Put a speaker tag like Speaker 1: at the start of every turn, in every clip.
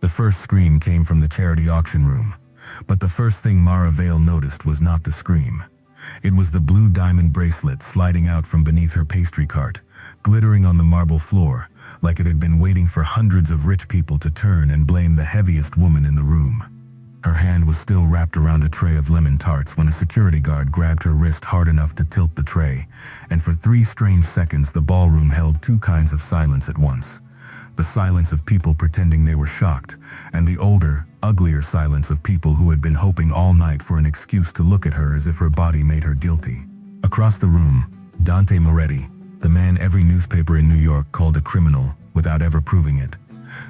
Speaker 1: The first scream came from the charity auction room, but the first thing Vale noticed was not the scream. It was the blue diamond bracelet sliding out from beneath her pastry cart, glittering on the marble floor, like it had been waiting for hundreds of rich people to turn and blame the heaviest woman in the room. Her hand was still wrapped around a tray of lemon tarts when a security guard grabbed her wrist hard enough to tilt the tray, and for 3 strange seconds the ballroom held 2 kinds of silence at once. The silence of people pretending they were shocked, and the older, uglier silence of people who had been hoping all night for an excuse to look at her as if her body made her guilty. Across the room, Dante Moretti, the man every newspaper in New York called a criminal without ever proving it,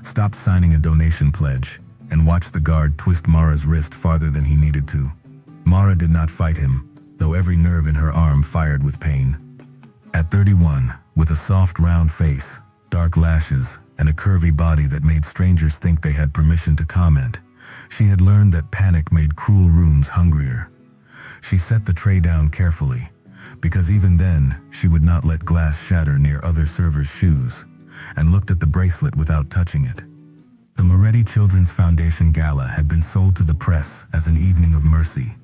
Speaker 1: stopped signing a donation pledge and watched the guard twist Mara's wrist farther than he needed to. Mara did not fight him, though every nerve in her arm fired with pain. At 31, with a soft round face, dark lashes, and a curvy body that made strangers think they had permission to comment, she had learned that panic made cruel rooms hungrier. She set the tray down carefully, because even then, she would not let glass shatter near other servers' shoes, and looked at the bracelet without touching it. The Moretti Children's Foundation Gala had been sold to the press as an evening of mercy.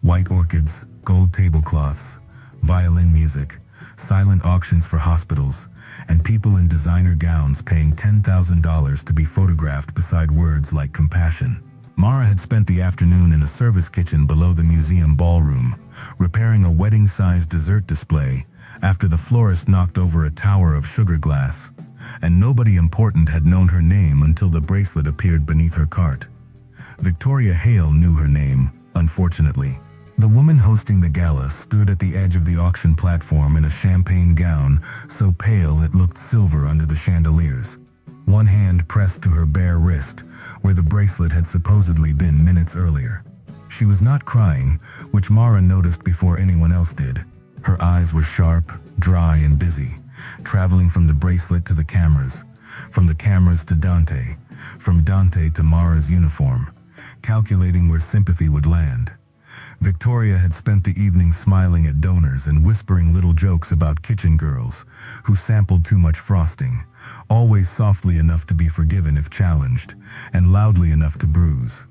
Speaker 1: White orchids, gold tablecloths, violin music, silent auctions for hospitals, and people in designer gowns paying $10,000 to be photographed beside words like compassion. Mara had spent the afternoon in a service kitchen below the museum ballroom, repairing a wedding-sized dessert display after the florist knocked over a tower of sugar glass, and nobody important had known her name until the bracelet appeared beneath her cart. Victoria Hale knew her name, unfortunately. The woman hosting the gala stood at the edge of the auction platform in a champagne gown, so pale it looked silver under the chandeliers. One hand pressed to her bare wrist, where the bracelet had supposedly been minutes earlier. She was not crying, which Mara noticed before anyone else did. Her eyes were sharp, dry, and busy, traveling from the bracelet to the cameras, from the cameras to Dante, from Dante to Mara's uniform, calculating where sympathy would land. Victoria had spent the evening smiling at donors and whispering little jokes about kitchen girls who sampled too much frosting, always softly enough to be forgiven if challenged, and loudly enough to bruise.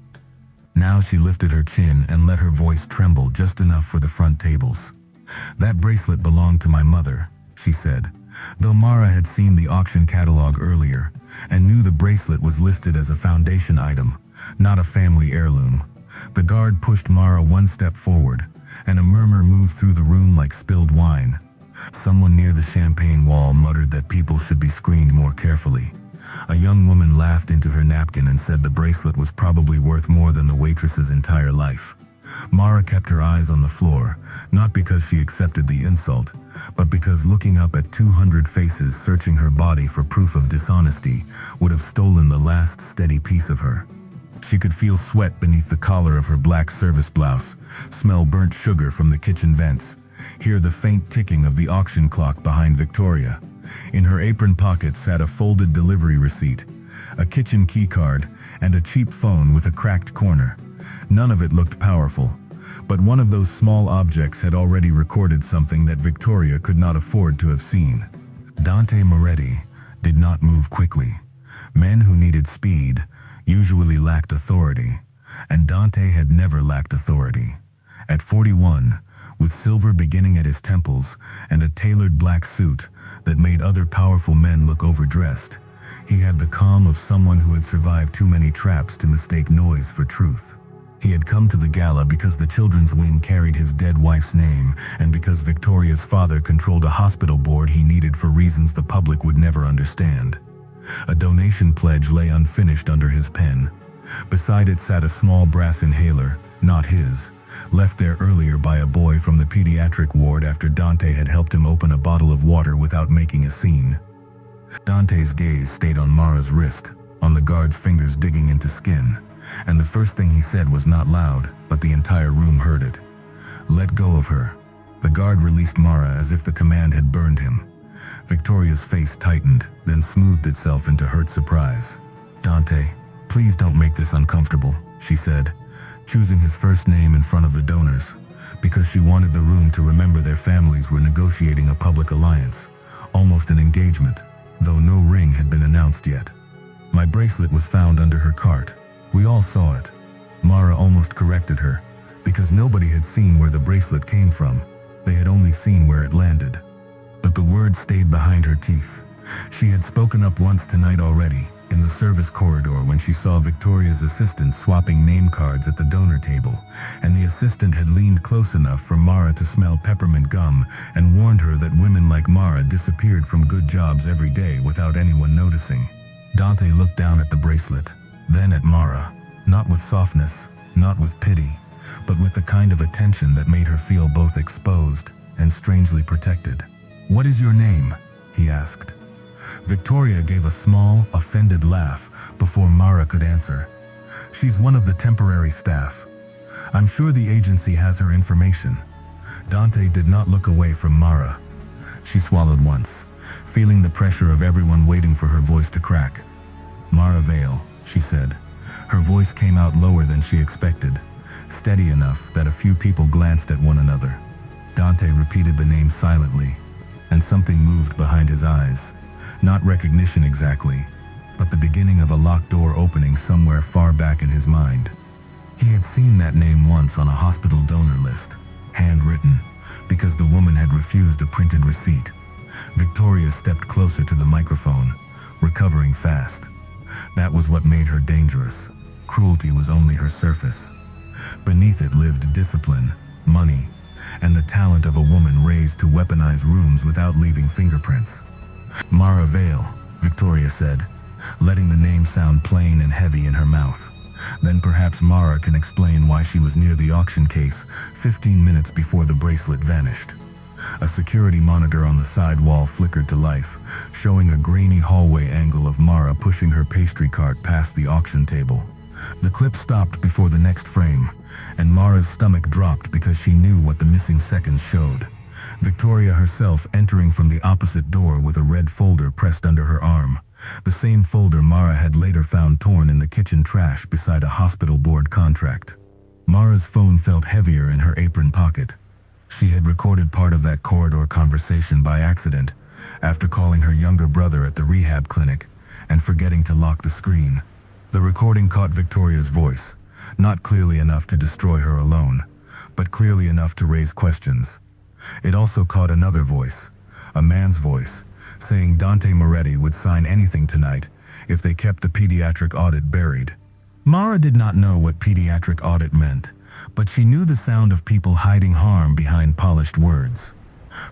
Speaker 1: Now she lifted her chin and let her voice tremble just enough for the front tables. "That bracelet belonged to my mother," she said, though Mara had seen the auction catalog earlier and knew the bracelet was listed as a foundation item, not a family heirloom. The guard pushed Mara one step forward, and a murmur moved through the room like spilled wine. Someone near the champagne wall muttered that people should be screened more carefully. A young woman laughed into her napkin and said the bracelet was probably worth more than the waitress's entire life. Mara kept her eyes on the floor, not because she accepted the insult, but because looking up at 200 faces searching her body for proof of dishonesty would have stolen the last steady piece of her. She could feel sweat beneath the collar of her black service blouse, smell burnt sugar from the kitchen vents, hear the faint ticking of the auction clock behind Victoria. In her apron pocket sat a folded delivery receipt, a kitchen key card, and a cheap phone with a cracked corner. None of it looked powerful, but one of those small objects had already recorded something that Victoria could not afford to have seen. Dante Moretti did not move quickly. Men who needed speed usually lacked authority, and Dante had never lacked authority. At 41, with silver beginning at his temples and a tailored black suit that made other powerful men look overdressed, he had the calm of someone who had survived too many traps to mistake noise for truth. He had come to the gala because the children's wing carried his dead wife's name, and because Victoria's father controlled a hospital board he needed for reasons the public would never understand. A donation pledge lay unfinished under his pen. Beside it sat a small brass inhaler, not his, left there earlier by a boy from the pediatric ward after Dante had helped him open a bottle of water without making a scene. Dante's gaze stayed on Mara's wrist, on the guard's fingers digging into skin, and the first thing he said was not loud, but the entire room heard it. "Let go of her." The guard released Mara as if the command had burned him. Victoria's face tightened, then smoothed itself into hurt surprise. "Dante, please don't make this uncomfortable," she said, choosing his first name in front of the donors, because she wanted the room to remember their families were negotiating a public alliance, almost an engagement, though no ring had been announced yet. My bracelet was found under her cart. We all saw it. Mara almost corrected her, because nobody had seen where the bracelet came from. They had only seen where it landed. But the words stayed behind her teeth. She had spoken up once tonight already, in the service corridor when she saw Victoria's assistant swapping name cards at the donor table, and the assistant had leaned close enough for Mara to smell peppermint gum and warned her that women like Mara disappeared from good jobs every day without anyone noticing. Dante looked down at the bracelet, then at Mara, not with softness, not with pity, but with the kind of attention that made her feel both exposed and strangely protected. "What is your name?" he asked. Victoria gave a small, offended laugh before Mara could answer. "She's one of the temporary staff. I'm sure the agency has her information." Dante did not look away from Mara. She swallowed once, feeling the pressure of everyone waiting for her voice to crack. "Mara Vale," she said. Her voice came out lower than she expected, steady enough that a few people glanced at one another. Dante repeated the name silently, and something moved behind his eyes. Not recognition exactly, but the beginning of a locked door opening somewhere far back in his mind. He had seen that name once on a hospital donor list, handwritten, because the woman had refused a printed receipt. Victoria stepped closer to the microphone, recovering fast. That was what made her dangerous. Cruelty was only her surface. Beneath it lived discipline, money, and the talent of a woman raised to weaponize rooms without leaving fingerprints. "Mara Vale," Victoria said, letting the name sound plain and heavy in her mouth. Then perhaps Mara can explain why she was near the auction case 15 minutes before the bracelet vanished. A security monitor on the side wall flickered to life, showing a grainy hallway angle of Mara pushing her pastry cart past the auction table. The clip stopped before the next frame, and Mara's stomach dropped because she knew what the missing seconds showed. Victoria herself entering from the opposite door with a red folder pressed under her arm, the same folder Mara had later found torn in the kitchen trash beside a hospital board contract. Mara's phone felt heavier in her apron pocket. She had recorded part of that corridor conversation by accident, after calling her younger brother at the rehab clinic and forgetting to lock the screen. The recording caught Victoria's voice, not clearly enough to destroy her alone, but clearly enough to raise questions. It also caught another voice, a man's voice, saying Dante Moretti would sign anything tonight if they kept the pediatric audit buried. Mara did not know what pediatric audit meant, but she knew the sound of people hiding harm behind polished words.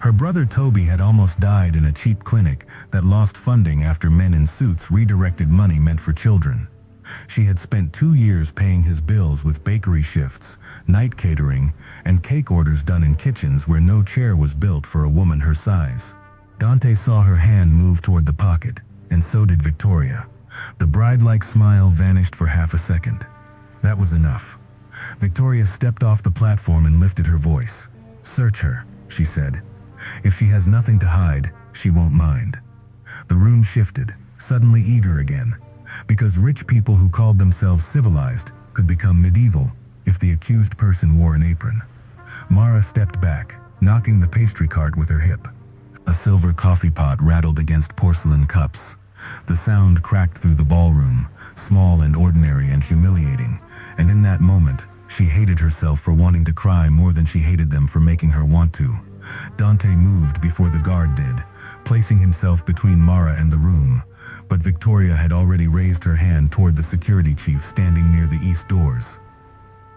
Speaker 1: Her brother Toby had almost died in a cheap clinic that lost funding after men in suits redirected money meant for children. She had spent 2 years paying his bills with bakery shifts, night catering, and cake orders done in kitchens where no chair was built for a woman her size. Dante saw her hand move toward the pocket, and so did Victoria. The bride-like smile vanished for half a second. That was enough. Victoria stepped off the platform and lifted her voice. "Search her," she said. "If she has nothing to hide, she won't mind." The room shifted, suddenly eager again, because rich people who called themselves civilized could become medieval if the accused person wore an apron. Mara stepped back, knocking the pastry cart with her hip. A silver coffee pot rattled against porcelain cups. The sound cracked through the ballroom, small and ordinary and humiliating, and in that moment, she hated herself for wanting to cry more than she hated them for making her want to. Dante moved before the guard did, placing himself between Mara and the room, but Victoria had already raised her hand toward the security chief standing near the east doors.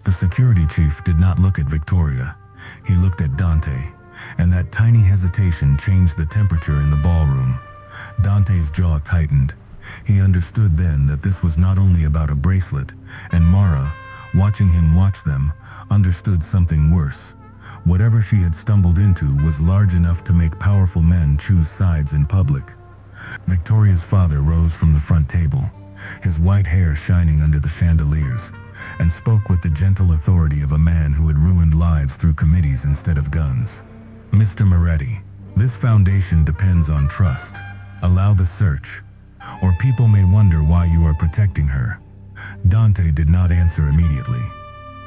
Speaker 1: The security chief did not look at Victoria. He looked at Dante, and that tiny hesitation changed the temperature in the ballroom. Dante's jaw tightened. He understood then that this was not only about a bracelet, and Mara, watching him watch them, understood something worse. Whatever she had stumbled into was large enough to make powerful men choose sides in public. Victoria's father rose from the front table, his white hair shining under the chandeliers, and spoke with the gentle authority of a man who had ruined lives through committees instead of guns. "Mr. Moretti, this foundation depends on trust. Allow the search, or people may wonder why you are protecting her." Dante did not answer immediately.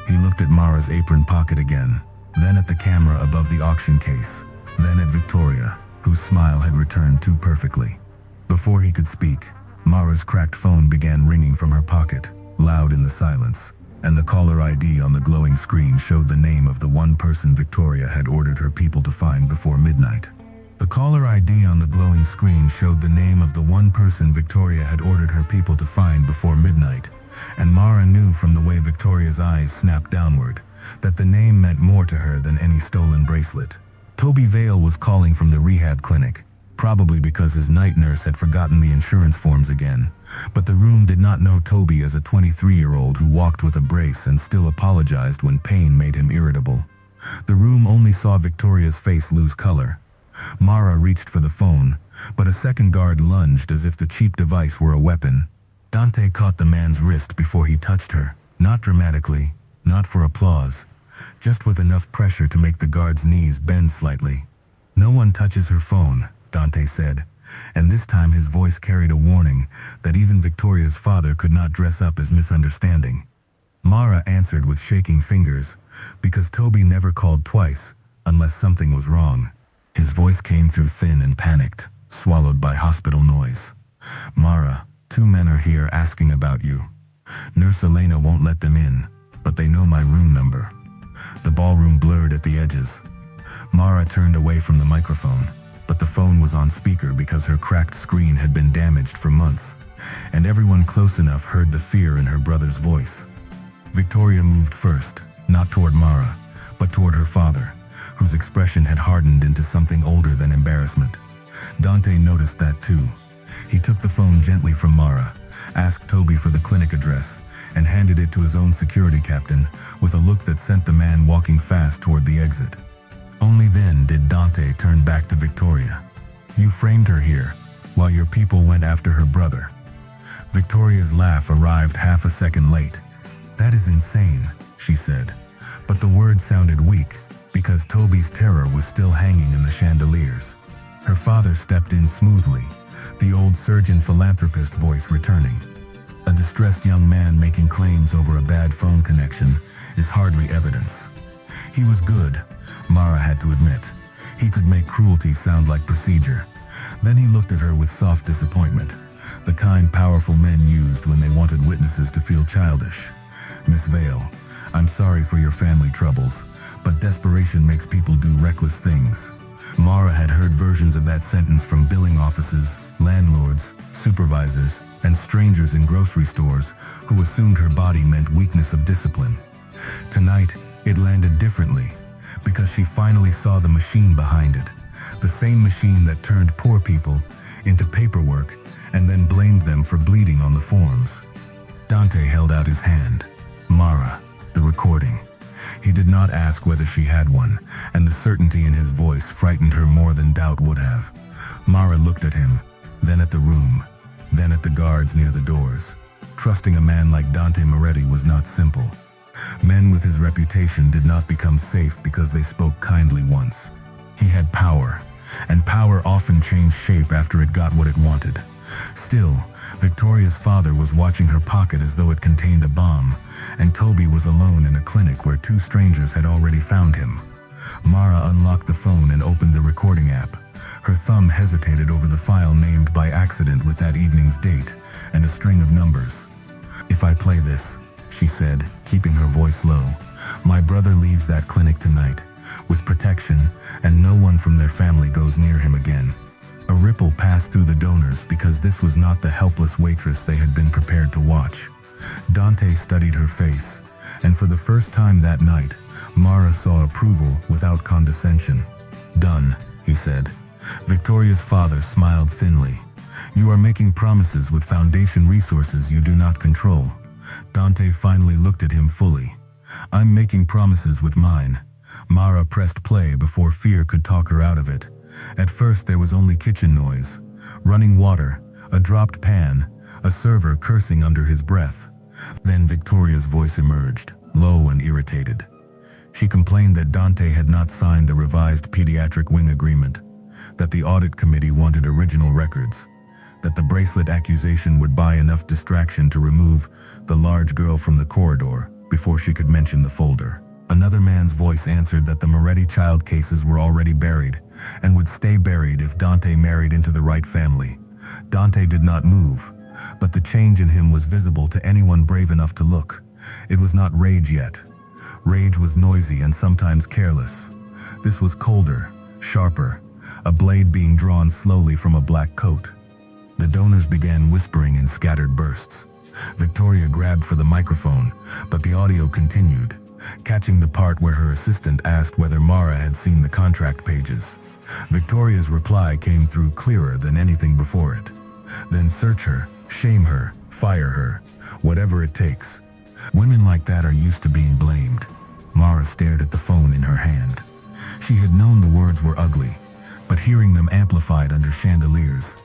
Speaker 1: He looked at Mara's apron pocket again, then at the camera above the auction case, then at Victoria, whose smile had returned too perfectly. Before he could speak, Mara's cracked phone began ringing from her pocket, loud in the silence, and the caller ID on the glowing screen showed the name of the one person Victoria had ordered her people to find before midnight. The caller ID on the glowing screen showed the name of the one person Victoria had ordered her people to find before midnight, and Mara knew from the way Victoria's eyes snapped downward that the name meant more to her than any stolen bracelet. Toby Vale was calling from the rehab clinic, probably because his night nurse had forgotten the insurance forms again, but the room did not know Toby as a 23-year-old who walked with a brace and still apologized when pain made him irritable. The room only saw Victoria's face lose color. Mara reached for the phone, but a second guard lunged as if the cheap device were a weapon. Dante caught the man's wrist before he touched her, not dramatically, not for applause, just with enough pressure to make the guard's knees bend slightly. "No one touches her phone," Dante said, and this time his voice carried a warning that even Victoria's father could not dress up as misunderstanding. Mara answered with shaking fingers, because Toby never called twice, unless something was wrong. His voice came through thin and panicked, swallowed by hospital noise. "Mara, 2 men are here asking about you. Nurse Elena won't let them in, but they know my room number." The ballroom blurred at the edges. Mara turned away from the microphone, but the phone was on speaker because her cracked screen had been damaged for months, and everyone close enough heard the fear in her brother's voice. Victoria moved first, not toward Mara, but toward her father, whose expression had hardened into something older than embarrassment. Dante noticed that too. He took the phone gently from Mara, asked Toby for the clinic address, and handed it to his own security captain with a look that sent the man walking fast toward the exit. Only then did Dante turn back to Victoria. "You framed her here, while your people went after her brother." Victoria's laugh arrived half a second late. "That is insane," she said, but the word sounded weak, because Toby's terror was still hanging in the chandeliers. Her father stepped in smoothly, the old surgeon-philanthropist voice returning. "A distressed young man making claims over a bad phone connection is hardly evidence." He was good, Mara had to admit. He could make cruelty sound like procedure. Then he looked at her with soft disappointment, the kind powerful men used when they wanted witnesses to feel childish. "Miss Vale, I'm sorry for your family troubles, but desperation makes people do reckless things." Mara had heard versions of that sentence from billing offices, landlords, supervisors, and strangers in grocery stores who assumed her body meant weakness of discipline. Tonight, it landed differently, because she finally saw the machine behind it, the same machine that turned poor people into paperwork and then blamed them for bleeding on the forms. Dante held out his hand. "Mara, the recording." He did not ask whether she had one, and the certainty in his voice frightened her more than doubt would have. Mara looked at him, then at the room, then at the guards near the doors. Trusting a man like Dante Moretti was not simple. Men with his reputation did not become safe because they spoke kindly once. He had power, and power often changed shape after it got what it wanted. Still, Victoria's father was watching her pocket as though it contained a bomb, and Toby was alone in a clinic where 2 strangers had already found him. Mara unlocked the phone and opened the recording app. Her thumb hesitated over the file named by accident with that evening's date and a string of numbers. "If I play this," she said, keeping her voice low, "my brother leaves that clinic tonight, with protection, and no one from their family goes near him again." A ripple passed through the donors because this was not the helpless waitress they had been prepared to watch. Dante studied her face, and for the first time that night, Mara saw approval without condescension. "Done," he said. Victoria's father smiled thinly. "You are making promises with foundation resources you do not control." Dante finally looked at him fully. "I'm making promises with mine." Mara pressed play before fear could talk her out of it. At first there was only kitchen noise, running water, a dropped pan, a server cursing under his breath. Then Victoria's voice emerged, low and irritated. She complained that Dante had not signed the revised pediatric wing agreement, that the audit committee wanted original records, that the bracelet accusation would buy enough distraction to remove the large girl from the corridor before she could mention the folder. Another man's voice answered that the Moretti child cases were already buried and would stay buried if Dante married into the right family. Dante did not move, But the change in him was visible to anyone brave enough to look. It was not rage yet. Rage was noisy and sometimes careless. This was colder, sharper, a blade being drawn slowly from a black coat. The donors began whispering in scattered bursts. Victoria grabbed for the microphone, but the audio continued, catching the part where her assistant asked whether Mara had seen the contract pages. Victoria's reply came through clearer than anything before it. Then search her, shame her, fire her, whatever it takes. Women like that are used to being blamed. Mara stared at the phone in her hand. She had known the words were ugly, but hearing them amplified under chandeliers,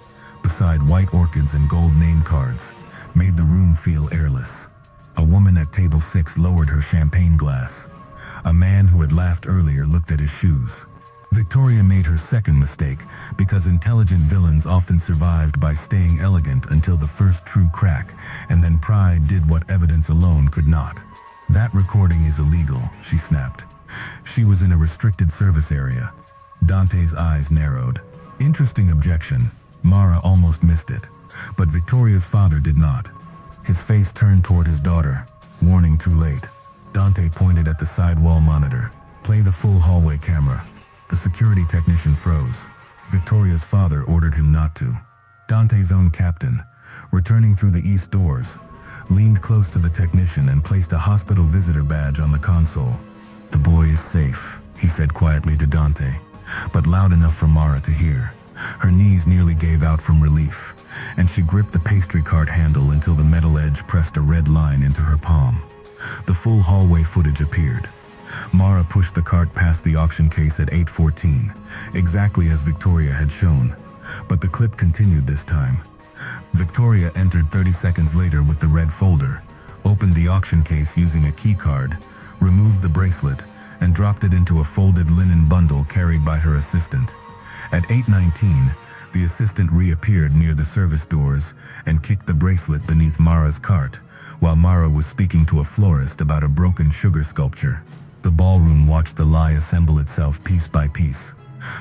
Speaker 1: beside white orchids and gold name cards, made the room feel airless. A woman at table 6 lowered her champagne glass. A man who had laughed earlier looked at his shoes. Victoria made her second mistake because intelligent villains often survived by staying elegant until the first true crack, and then pride did what evidence alone could not. That recording is illegal, she snapped. She was in a restricted service area. Dante's eyes narrowed. Interesting objection. Mara almost missed it, but Victoria's father did not. His face turned toward his daughter. Warning too late. Dante pointed at the side wall monitor. Play the full hallway camera. The security technician froze. Victoria's father ordered him not to. Dante's own captain, returning through the east doors, leaned close to the technician and placed a hospital visitor badge on the console. The boy is safe, he said quietly to Dante, but loud enough for Mara to hear. Her knees nearly gave out from relief, and she gripped the pastry cart handle until the metal edge pressed a red line into her palm. The full hallway footage appeared. Mara pushed the cart past the auction case at 8:14, exactly as Victoria had shown, but the clip continued this time. Victoria entered 30 seconds later with the red folder, opened the auction case using a key card, removed the bracelet, and dropped it into a folded linen bundle carried by her assistant. At 8:19, the assistant reappeared near the service doors and kicked the bracelet beneath Mara's cart, while Mara was speaking to a florist about a broken sugar sculpture. The ballroom watched the lie assemble itself piece by piece.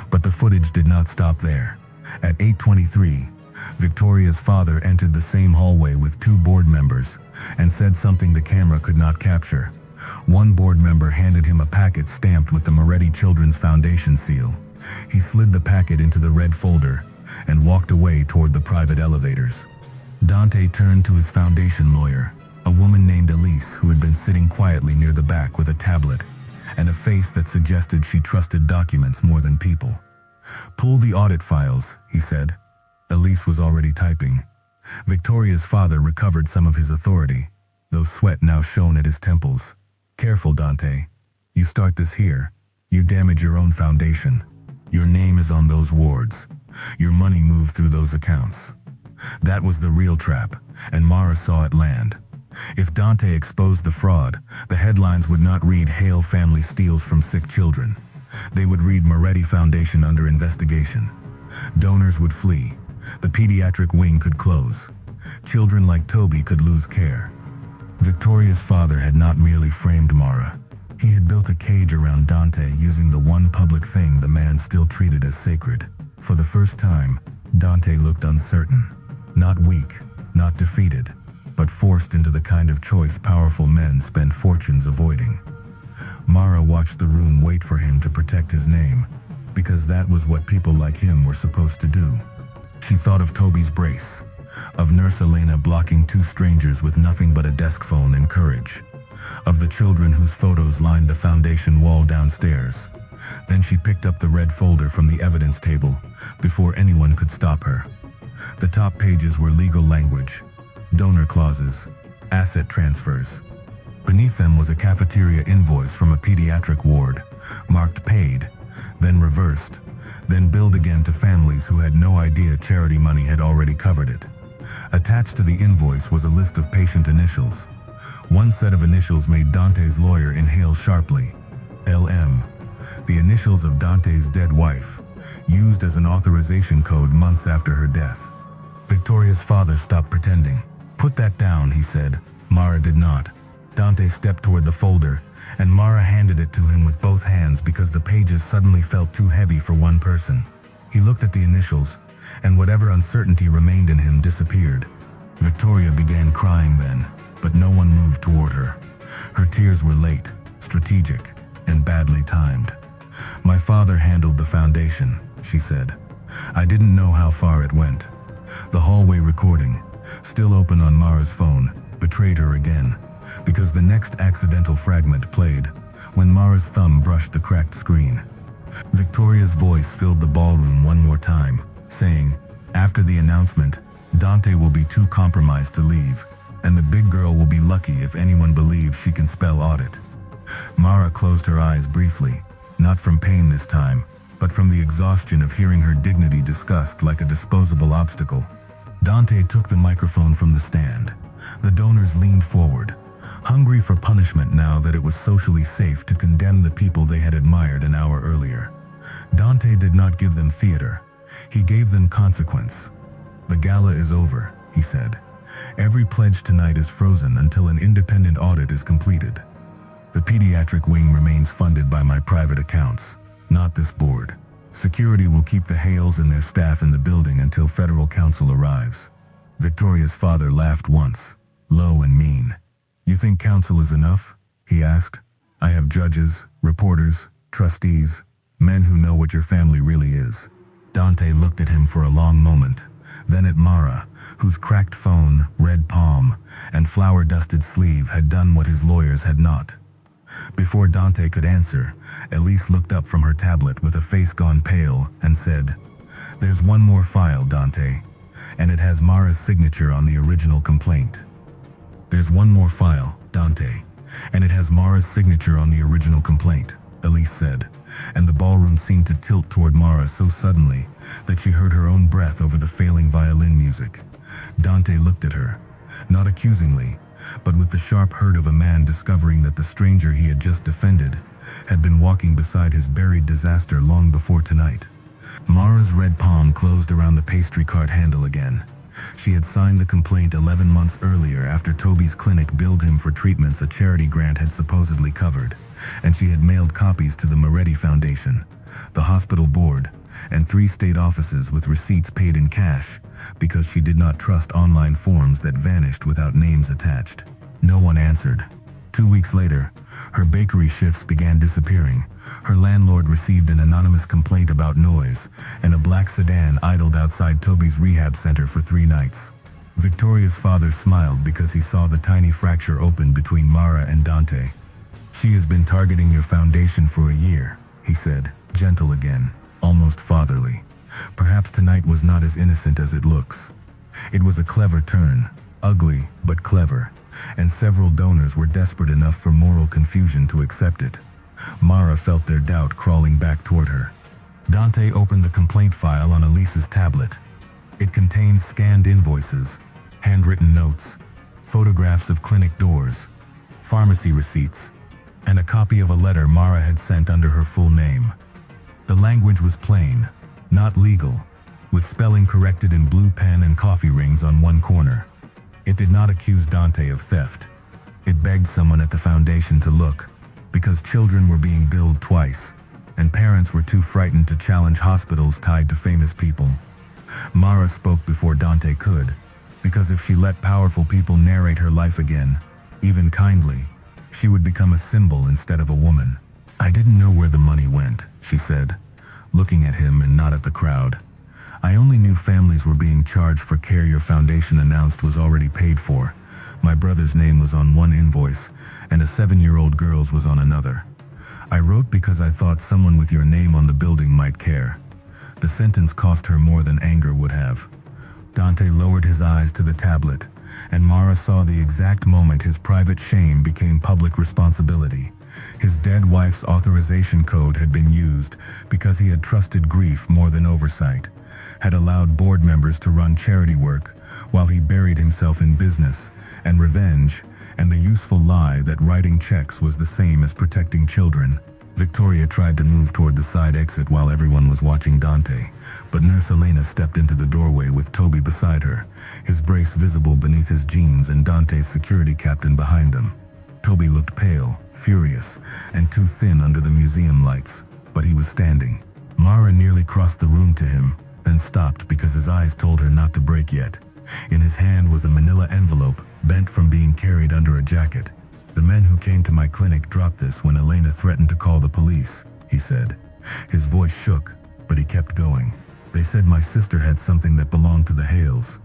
Speaker 1: But the footage did not stop there. At 8:23, Victoria's father entered the same hallway with 2 board members and said something the camera could not capture. One board member handed him a packet stamped with the Moretti Children's Foundation seal. He slid the packet into the red folder and walked away toward the private elevators. Dante turned to his foundation lawyer, a woman named Elise who had been sitting quietly near the back with a tablet and a face that suggested she trusted documents more than people. "Pull the audit files," he said. Elise was already typing. Victoria's father recovered some of his authority, though sweat now shone at his temples. "Careful, Dante. You start this here, you damage your own foundation. Your name is on those wards. Your money moved through those accounts." That was the real trap, and Mara saw it land. If Dante exposed the fraud, the headlines would not read "Hale family steals from sick children." They would read "Moretti Foundation under investigation." Donors would flee. The pediatric wing could close. Children like Toby could lose care. Victoria's father had not merely framed Mara. He had built a cage around Dante using the one public thing the man still treated as sacred. For the first time, Dante looked uncertain. Not weak, not defeated, but forced into the kind of choice powerful men spend fortunes avoiding. Mara watched the room wait for him to protect his name, because that was what people like him were supposed to do. She thought of Toby's brace, of Nurse Elena blocking 2 strangers with nothing but a desk phone and courage, of the children whose photos lined the foundation wall downstairs. Then she picked up the red folder from the evidence table before anyone could stop her. The top pages were legal language, donor clauses, asset transfers. Beneath them was a cafeteria invoice from a pediatric ward, marked paid, then reversed, then billed again to families who had no idea charity money had already covered it. Attached to the invoice was a list of patient initials. One set of initials made Dante's lawyer inhale sharply. LM, the initials of Dante's dead wife, used as an authorization code months after her death. Victoria's father stopped pretending. "Put that down," he said. Mara did not. Dante stepped toward the folder, and Mara handed it to him with both hands because the pages suddenly felt too heavy for one person. He looked at the initials, and whatever uncertainty remained in him disappeared. Victoria began crying then, but no one moved toward her. Her tears were late, strategic, and badly timed. "My father handled the foundation," she said. "I didn't know how far it went." The hallway recording, still open on Mara's phone, betrayed her again, because the next accidental fragment played when Mara's thumb brushed the cracked screen. Victoria's voice filled the ballroom one more time, saying, "After the announcement, Dante will be too compromised to leave, and the big girl will be lucky if anyone believes she can spell audit." Mara closed her eyes briefly, not from pain this time, but from the exhaustion of hearing her dignity discussed like a disposable obstacle. Dante took the microphone from the stand. The donors leaned forward, hungry for punishment now that it was socially safe to condemn the people they had admired an hour earlier. Dante did not give them theater. He gave them consequence. "The gala is over," he said. "Every pledge tonight is frozen until an independent audit is completed. The pediatric wing remains funded by my private accounts, not this board. Security will keep the Hales and their staff in the building until federal counsel arrives." Victoria's father laughed once, low and mean. "You think counsel is enough?" he asked. "I have judges, reporters, trustees, men who know what your family really is." Dante looked at him for a long moment, then at Mara, whose cracked phone, red palm, and flour-dusted sleeve had done what his lawyers had not. Before Dante could answer, Elise looked up from her tablet with a face gone pale and said, "There's one more file, Dante, and it has Mara's signature on the original complaint." "There's one more file, Dante, and it has Mara's signature on the original complaint," Elise said, and the ballroom seemed to tilt toward Mara so suddenly that she heard her own breath over the failing violin music. Dante looked at her, not accusingly, but with the sharp hurt of a man discovering that the stranger he had just defended had been walking beside his buried disaster long before tonight. Mara's red palm closed around the pastry cart handle again. She had signed the complaint 11 months earlier after Toby's clinic billed him for treatments a charity grant had supposedly covered, and she had mailed copies to the Moretti Foundation, the hospital board, and 3 state offices with receipts paid in cash, because she did not trust online forms that vanished without names attached. No one answered. 2 weeks later, her bakery shifts began disappearing. Her landlord received an anonymous complaint about noise, and a black sedan idled outside Toby's rehab center for 3 nights. Victoria's father smiled because he saw the tiny fracture open between Mara and Dante. "She has been targeting your foundation for a year," he said, gentle again, almost fatherly. "Perhaps tonight was not as innocent as it looks. It was a clever turn, ugly but clever, and several donors were desperate enough for moral confusion to accept it." Mara felt their doubt crawling back toward her. Dante opened the complaint file on Elise's tablet. It contained scanned invoices, handwritten notes, photographs of clinic doors, pharmacy receipts, and a copy of a letter Mara had sent under her full name. The language was plain, not legal, with spelling corrected in blue pen and coffee rings on one corner. It did not accuse Dante of theft. It begged someone at the foundation to look, because children were being billed twice, and parents were too frightened to challenge hospitals tied to famous people. Mara spoke before Dante could, because if she let powerful people narrate her life again, even kindly, she would become a symbol instead of a woman. "I didn't know where the money went," she said, looking at him and not at the crowd. "I only knew families were being charged for care your foundation announced was already paid for. My brother's name was on one invoice, and a 7-year-old girl's was on another. I wrote because I thought someone with your name on the building might care." The sentence cost her more than anger would have. Dante lowered his eyes to the tablet, and Mara saw the exact moment his private shame became public responsibility. His dead wife's authorization code had been used because he had trusted grief more than oversight, had allowed board members to run charity work while he buried himself in business and revenge, and the useful lie that writing checks was the same as protecting children. Victoria tried to move toward the side exit while everyone was watching Dante, but Nurse Elena stepped into the doorway with Toby beside her, his brace visible beneath his jeans and Dante's security captain behind them. Toby looked pale, furious, and too thin under the museum lights, but he was standing. Mara nearly crossed the room to him, then stopped because his eyes told her not to break yet. In his hand was a manila envelope, bent from being carried under a jacket. "The men who came to my clinic dropped this when Elena threatened to call the police," he said. His voice shook, but he kept going. "They said my sister had something that belonged to the Hales."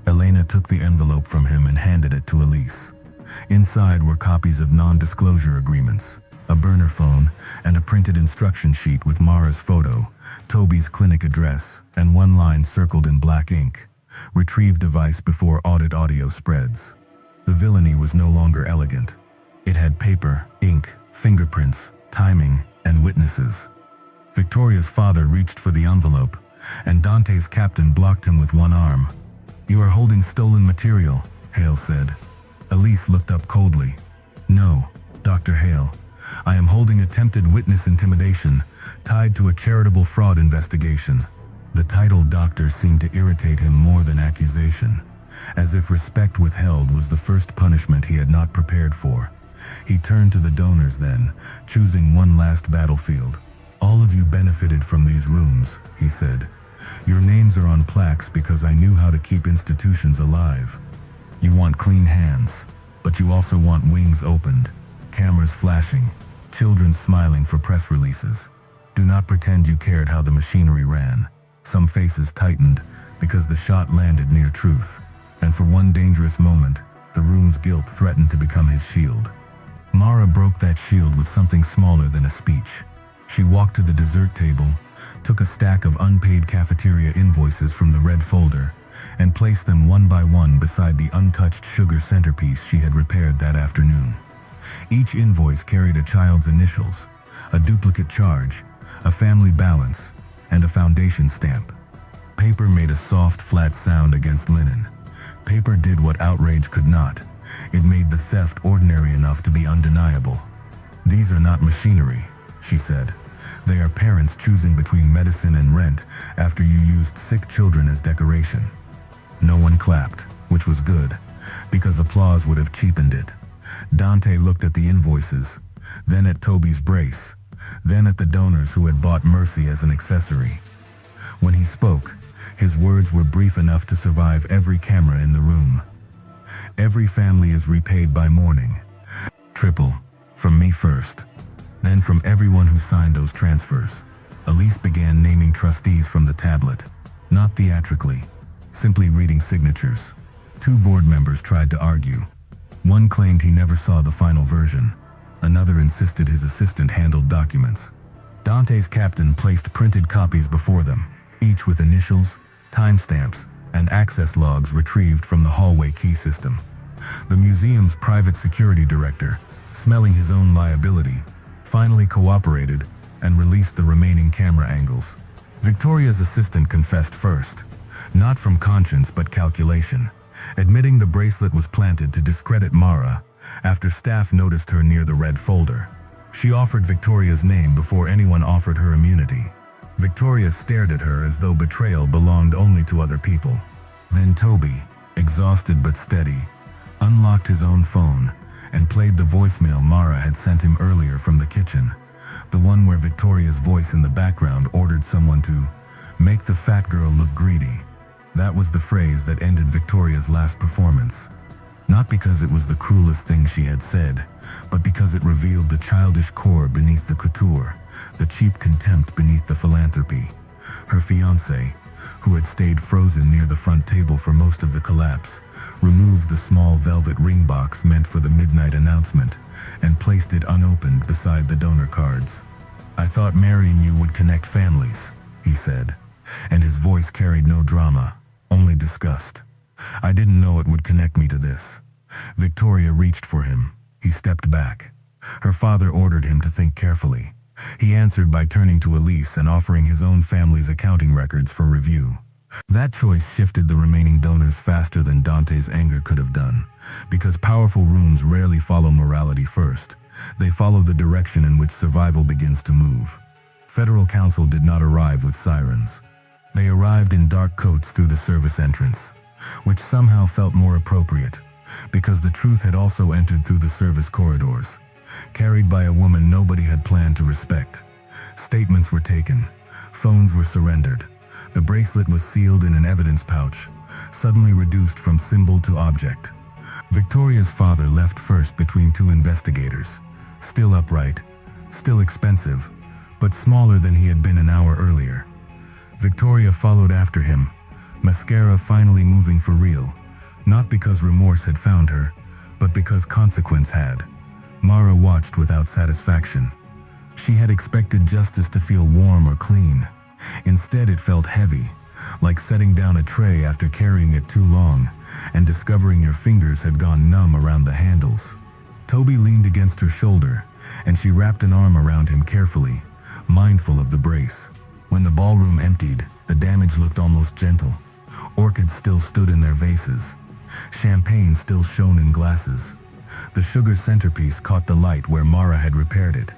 Speaker 1: Elena took the envelope from him and handed it to Elise. Inside were copies of non-disclosure agreements, a burner phone, and a printed instruction sheet with Mara's photo, Toby's clinic address, and one line circled in black ink: "Retrieve device before audit audio spreads." The villainy was no longer elegant. It had paper, ink, fingerprints, timing, and witnesses. Victoria's father reached for the envelope, and Dante's captain blocked him with one arm. "You are holding stolen material," Hale said. Elise looked up coldly. "No, Dr. Hale. I am holding attempted witness intimidation, tied to a charitable fraud investigation." The title doctor seemed to irritate him more than accusation, as if respect withheld was the first punishment he had not prepared for. He turned to the donors then, choosing one last battlefield. "All of you benefited from these rooms," he said. "Your names are on plaques because I knew how to keep institutions alive. You want clean hands, but you also want wings opened, cameras flashing, children smiling for press releases. Do not pretend you cared how the machinery ran." Some faces tightened because the shot landed near truth, and for one dangerous moment, the room's guilt threatened to become his shield. Mara broke that shield with something smaller than a speech. She walked to the dessert table, took a stack of unpaid cafeteria invoices from the red folder, and placed them one by one beside the untouched sugar centerpiece she had repaired that afternoon. Each invoice carried a child's initials, a duplicate charge, a family balance, and a foundation stamp. Paper made a soft, flat sound against linen. Paper did what outrage could not. It made the theft ordinary enough to be undeniable. "These are not machinery," she said. "They are parents choosing between medicine and rent after you used sick children as decoration." No one clapped, which was good, because applause would have cheapened it. Dante looked at the invoices, then at Toby's brace, then at the donors who had bought mercy as an accessory. When he spoke, his words were brief enough to survive every camera in the room. "Every family is repaid by morning. Triple. From me first. Then from everyone who signed those transfers." Elise began naming trustees from the tablet, not theatrically, simply reading signatures. Two board members tried to argue. One claimed he never saw the final version. Another insisted his assistant handled documents. Dante's captain placed printed copies before them, each with initials, timestamps, and access logs retrieved from the hallway key system. The museum's private security director, smelling his own liability, finally cooperated and released the remaining camera angles. Victoria's assistant confessed first, not from conscience but calculation, admitting the bracelet was planted to discredit Mara after staff noticed her near the red folder. She offered Victoria's name before anyone offered her immunity. Victoria stared at her as though betrayal belonged only to other people. Then Toby, exhausted but steady, unlocked his own phone and played the voicemail Mara had sent him earlier from the kitchen, the one where Victoria's voice in the background ordered someone to make the fat girl look greedy. That was the phrase that ended Victoria's last performance. Not because it was the cruelest thing she had said, but because it revealed the childish core beneath the couture, the cheap contempt beneath the philanthropy. Her fiancé, who had stayed frozen near the front table for most of the collapse, removed the small velvet ring box meant for the midnight announcement and placed it unopened beside the donor cards. "I thought marrying you would connect families," he said, and his voice carried no drama, only disgust. "I didn't know it would connect me to this." Victoria reached for him. He stepped back. Her father ordered him to think carefully. He answered by turning to Elise and offering his own family's accounting records for review. That choice shifted the remaining donors faster than Dante's anger could have done, because powerful rooms rarely follow morality first. They follow the direction in which survival begins to move. Federal counsel did not arrive with sirens. They arrived in dark coats through the service entrance, which somehow felt more appropriate, because the truth had also entered through the service corridors, carried by a woman nobody had planned to respect. Statements were taken. Phones were surrendered. The bracelet was sealed in an evidence pouch, suddenly reduced from symbol to object. Victoria's father left first between two investigators, still upright, still expensive, but smaller than he had been an hour earlier. Victoria followed after him, mascara finally moving for real, not because remorse had found her, but because consequence had. Mara watched without satisfaction. She had expected justice to feel warm or clean. Instead, it felt heavy, like setting down a tray after carrying it too long, and discovering your fingers had gone numb around the handles. Toby leaned against her shoulder, and she wrapped an arm around him carefully, mindful of the brace. When the ballroom emptied, the damage looked almost gentle. Orchids still stood in their vases. Champagne still shone in glasses. The sugar centerpiece caught the light where Mara had repaired it,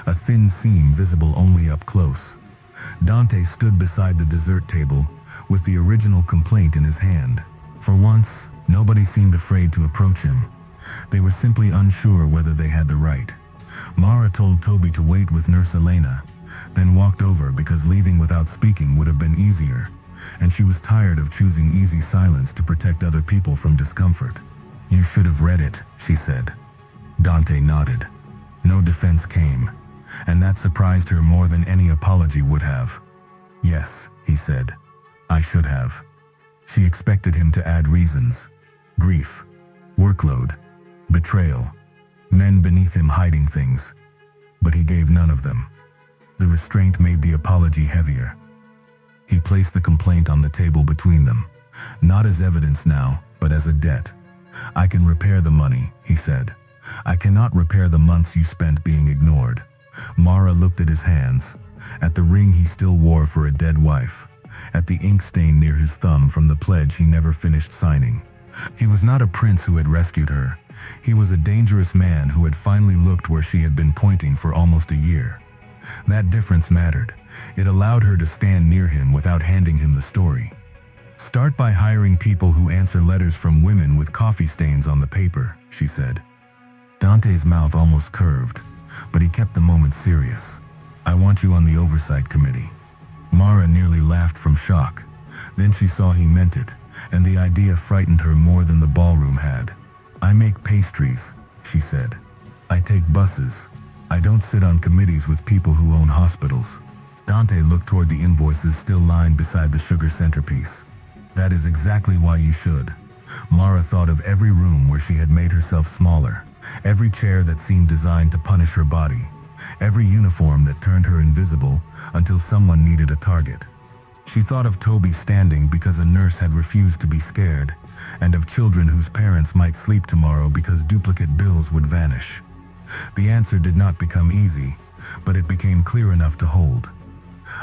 Speaker 1: a thin seam visible only up close. Dante stood beside the dessert table, with the original complaint in his hand. For once, nobody seemed afraid to approach him. They were simply unsure whether they had the right. Mara told Toby to wait with Nurse Elena, then walked over because leaving without speaking would have been easier, and she was tired of choosing easy silence to protect other people from discomfort. "You should have read it," she said. Dante nodded. No defense came, and that surprised her more than any apology would have. "Yes," he said, "I should have." She expected him to add reasons: grief, workload, betrayal, men beneath him hiding things. But he gave none of them. The restraint made the apology heavier. He placed the complaint on the table between them, not as evidence now, but as a debt. "I can repair the money," he said. "I cannot repair the months you spent being ignored." Mara looked at his hands, at the ring he still wore for a dead wife, at the ink stain near his thumb from the pledge he never finished signing. He was not a prince who had rescued her. He was a dangerous man who had finally looked where she had been pointing for almost a year. That difference mattered. It allowed her to stand near him without handing him the story. "Start by hiring people who answer letters from women with coffee stains on the paper," she said. Dante's mouth almost curved, but he kept the moment serious. "I want you on the oversight committee." Mara nearly laughed from shock. Then she saw he meant it, and the idea frightened her more than the ballroom had. "I make pastries," she said. "I take buses. I don't sit on committees with people who own hospitals." Dante looked toward the invoices still lined beside the sugar centerpiece. "That is exactly why you should." Mara thought of every room where she had made herself smaller, every chair that seemed designed to punish her body, every uniform that turned her invisible until someone needed a target. She thought of Toby standing because a nurse had refused to be scared, and of children whose parents might sleep tomorrow because duplicate bills would vanish. The answer did not become easy, but it became clear enough to hold.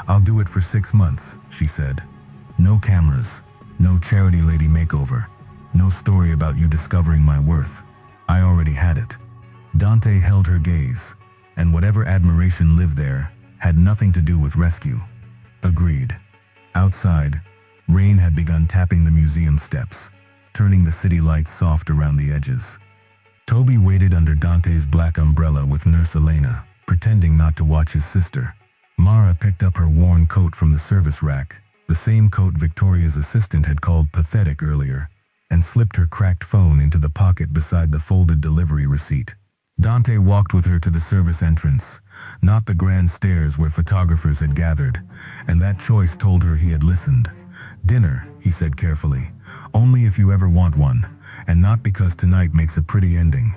Speaker 1: "I'll do it for 6 months," she said. "No cameras, no charity lady makeover, no story about you discovering my worth. I already had it." Dante held her gaze, and whatever admiration lived there had nothing to do with rescue. "Agreed." Outside, rain had begun tapping the museum steps, turning the city lights soft around the edges. Toby waited under Dante's black umbrella with Nurse Elena, pretending not to watch his sister. Mara picked up her worn coat from the service rack, the same coat Victoria's assistant had called pathetic earlier, and slipped her cracked phone into the pocket beside the folded delivery receipt. Dante walked with her to the service entrance, not the grand stairs where photographers had gathered, and that choice told her he had listened. "Dinner," he said carefully, "only if you ever want one, and not because tonight makes a pretty ending."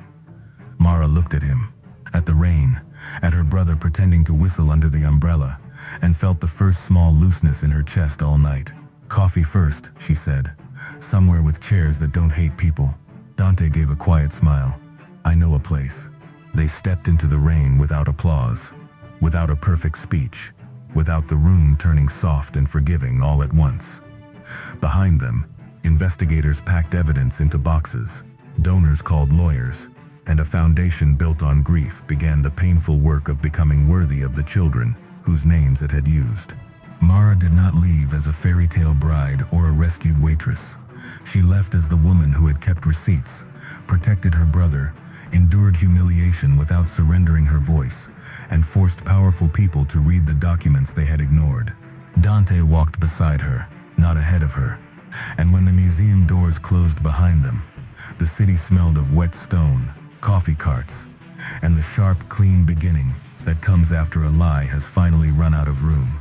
Speaker 1: Mara looked at him, at the rain, at her brother pretending to whistle under the umbrella, and felt the first small looseness in her chest all night. "Coffee first," she said, "somewhere with chairs that don't hate people." Dante gave a quiet smile. "I know a place." They stepped into the rain without applause, without a perfect speech, without the room turning soft and forgiving all at once. Behind them, investigators packed evidence into boxes, donors called lawyers, and a foundation built on grief began the painful work of becoming worthy of the children whose names it had used. Mara did not leave as a fairy tale bride or a rescued waitress. She left as the woman who had kept receipts, protected her brother, endured humiliation without surrendering her voice, and forced powerful people to read the documents they had ignored. Dante walked beside her, not ahead of her. And when the museum doors closed behind them, the city smelled of wet stone, coffee carts, and the sharp, clean beginning that comes after a lie has finally run out of room.